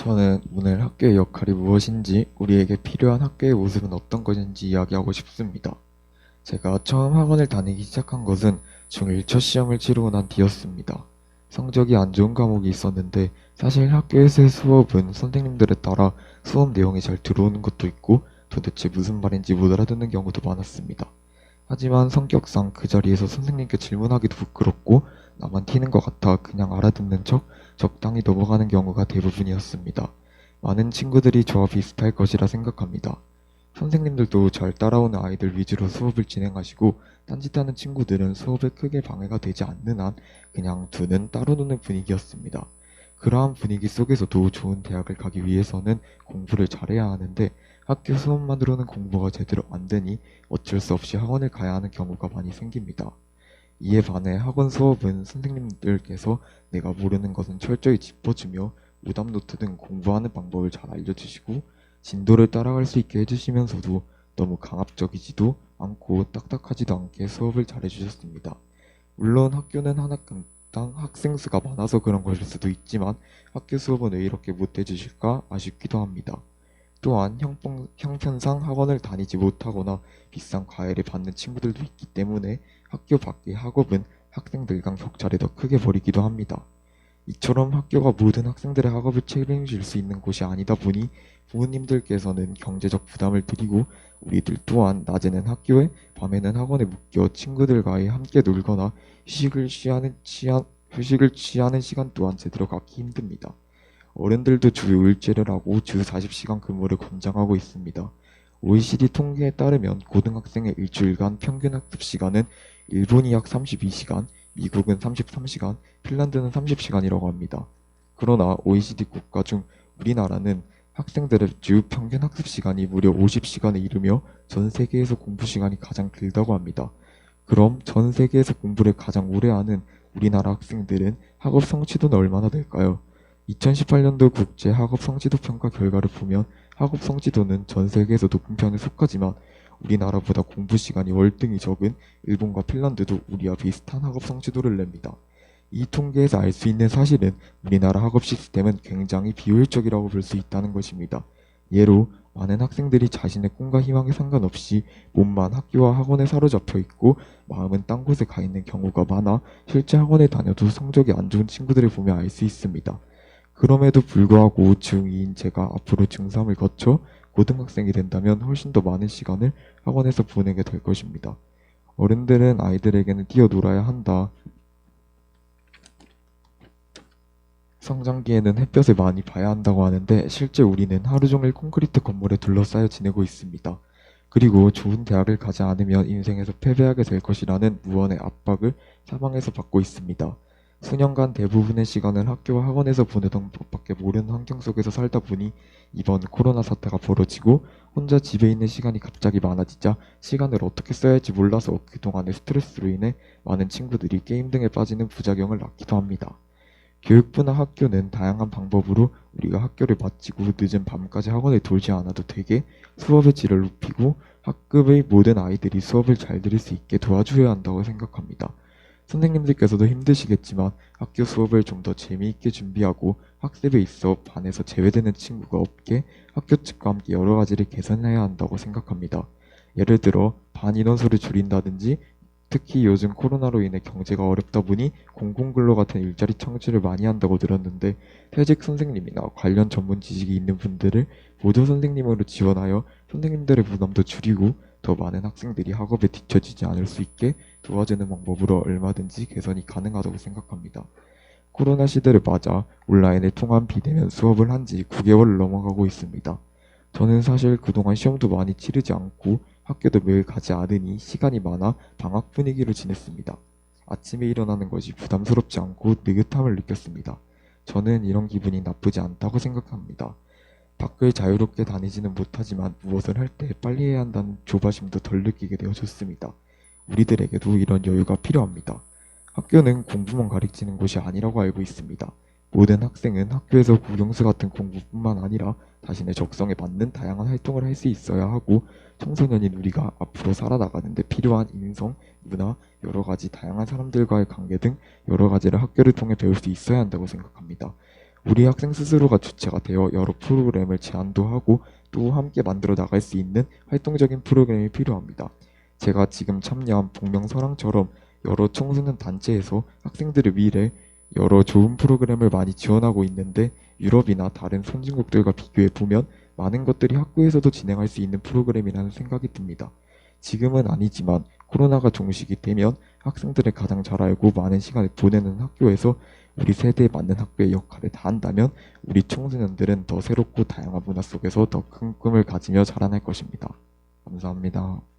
저는 오늘 학교의 역할이 무엇인지, 우리에게 필요한 학교의 모습은 어떤 것인지 이야기하고 싶습니다. 제가 처음 학원을 다니기 시작한 것은 중1 첫 시험을 치르고 난 뒤였습니다. 성적이 안 좋은 과목이 있었는데 사실 학교에서의 수업은 선생님들에 따라 수업 내용이 잘 들어오는 것도 있고 도대체 무슨 말인지 못 알아듣는 경우도 많았습니다. 하지만 성격상 그 자리에서 선생님께 질문하기도 부끄럽고 나만 튀는 것 같아 그냥 알아듣는 척 적당히 넘어가는 경우가 대부분이었습니다. 많은 친구들이 저와 비슷할 것이라 생각합니다. 선생님들도 잘 따라오는 아이들 위주로 수업을 진행하시고 딴짓하는 친구들은 수업에 크게 방해가 되지 않는 한 그냥 두는 따로 노는 분위기였습니다. 그러한 분위기 속에서도 좋은 대학을 가기 위해서는 공부를 잘해야 하는데 학교 수업만으로는 공부가 제대로 안 되니 어쩔 수 없이 학원을 가야 하는 경우가 많이 생깁니다. 이에 반해 학원 수업은 선생님들께서 내가 모르는 것은 철저히 짚어주며 오답 노트 등 공부하는 방법을 잘 알려주시고 진도를 따라갈 수 있게 해주시면서도 너무 강압적이지도 않고 딱딱하지도 않게 수업을 잘 해주셨습니다. 물론 학교는 한 학교당 학생 수가 많아서 그런 것일 수도 있지만 학교 수업은 왜 이렇게 못해주실까 아쉽기도 합니다. 또한 형편상 학원을 다니지 못하거나 비싼 과외를 받는 친구들도 있기 때문에 학교 밖의 학업은 학생들 간 격차를 더 크게 벌이기도 합니다. 이처럼 학교가 모든 학생들의 학업을 책임질 수 있는 곳이 아니다 보니 부모님들께서는 경제적 부담을 드리고 우리들 또한 낮에는 학교에 밤에는 학원에 묶여 친구들과의 함께 놀거나 휴식을 취하는 시간 또한 제대로 갖기 힘듭니다. 어른들도 주 5일제를 하고 주 40시간 근무를 권장하고 있습니다. OECD 통계에 따르면 고등학생의 일주일간 평균 학습 시간은 일본이 약 32시간, 미국은 33시간, 핀란드는 30시간이라고 합니다. 그러나 OECD 국가 중 우리나라는 학생들의 주 평균 학습 시간이 무려 50시간에 이르며 전 세계에서 공부 시간이 가장 길다고 합니다. 그럼 전 세계에서 공부를 가장 오래 하는 우리나라 학생들은 학업 성취도는 얼마나 될까요? 2018년도 국제 학업 성취도 평가 결과를 보면 학업 성취도는 전 세계에서 높은 편에 속하지만 우리나라보다 공부 시간이 월등히 적은 일본과 핀란드도 우리와 비슷한 학업 성취도를 냅니다. 이 통계에서 알 수 있는 사실은 우리나라 학업 시스템은 굉장히 비효율적이라고 볼 수 있다는 것입니다. 예로 많은 학생들이 자신의 꿈과 희망에 상관없이 몸만 학교와 학원에 사로잡혀 있고 마음은 딴 곳에 가 있는 경우가 많아 실제 학원에 다녀도 성적이 안 좋은 친구들을 보면 알 수 있습니다. 그럼에도 불구하고 중2인 제가 앞으로 중3을 거쳐 고등학생이 된다면 훨씬 더 많은 시간을 학원에서 보내게 될 것입니다. 어른들은 아이들에게는 뛰어놀아야 한다. 성장기에는 햇볕을 많이 봐야 한다고 하는데 실제 우리는 하루 종일 콘크리트 건물에 둘러싸여 지내고 있습니다. 그리고 좋은 대학을 가지 않으면 인생에서 패배하게 될 것이라는 무언의 압박을 사방에서 받고 있습니다. 수년간 대부분의 시간을 학교와 학원에서 보내던 것밖에 모르는 환경 속에서 살다 보니 이번 코로나 사태가 벌어지고 혼자 집에 있는 시간이 갑자기 많아지자 시간을 어떻게 써야 할지 몰라서 그동안의 스트레스로 인해 많은 친구들이 게임 등에 빠지는 부작용을 낳기도 합니다. 교육부나 학교는 다양한 방법으로 우리가 학교를 마치고 늦은 밤까지 학원에 돌지 않아도 되게 수업의 질을 높이고 학급의 모든 아이들이 수업을 잘 들을 수 있게 도와줘야 한다고 생각합니다. 선생님들께서도 힘드시겠지만 학교 수업을 좀 더 재미있게 준비하고 학습에 있어 반에서 제외되는 친구가 없게 학교 측과 함께 여러 가지를 개선해야 한다고 생각합니다. 예를 들어 반 인원수를 줄인다든지 특히 요즘 코로나로 인해 경제가 어렵다 보니 공공근로 같은 일자리 창출을 많이 한다고 들었는데 퇴직 선생님이나 관련 전문 지식이 있는 분들을 보조 선생님으로 지원하여 선생님들의 부담도 줄이고 더 많은 학생들이 학업에 뒤처지지 않을 수 있게 도와주는 방법으로 얼마든지 개선이 가능하다고 생각합니다. 코로나 시대를 맞아 온라인을 통한 비대면 수업을 한 지 9개월을 넘어가고 있습니다. 저는 사실 그동안 시험도 많이 치르지 않고 학교도 매일 가지 않으니 시간이 많아 방학 분위기로 지냈습니다. 아침에 일어나는 것이 부담스럽지 않고 느긋함을 느꼈습니다. 저는 이런 기분이 나쁘지 않다고 생각합니다. 밖을 자유롭게 다니지는 못하지만 무엇을 할 때 빨리 해야 한다는 조바심도 덜 느끼게 되어 좋습니다. 우리들에게도 이런 여유가 필요합니다. 학교는 공부만 가르치는 곳이 아니라고 알고 있습니다. 모든 학생은 학교에서 국영수 같은 공부뿐만 아니라 자신의 적성에 맞는 다양한 활동을 할 수 있어야 하고 청소년인 우리가 앞으로 살아나가는 데 필요한 인성, 문화, 여러 가지 다양한 사람들과의 관계 등 여러 가지를 학교를 통해 배울 수 있어야 한다고 생각합니다. 우리 학생 스스로가 주체가 되어 여러 프로그램을 제안도 하고 또 함께 만들어 나갈 수 있는 활동적인 프로그램이 필요합니다. 제가 지금 참여한 복명서랑처럼 여러 청소년 단체에서 학생들을 위해 여러 좋은 프로그램을 많이 지원하고 있는데 유럽이나 다른 선진국들과 비교해 보면 많은 것들이 학교에서도 진행할 수 있는 프로그램이라는 생각이 듭니다. 지금은 아니지만 코로나가 종식이 되면 학생들을 가장 잘 알고 많은 시간을 보내는 학교에서 우리 세대에 맞는 학교의 역할을 다한다면 우리 청소년들은 더 새롭고 다양한 문화 속에서 더 큰 꿈을 가지며 자라날 것입니다. 감사합니다.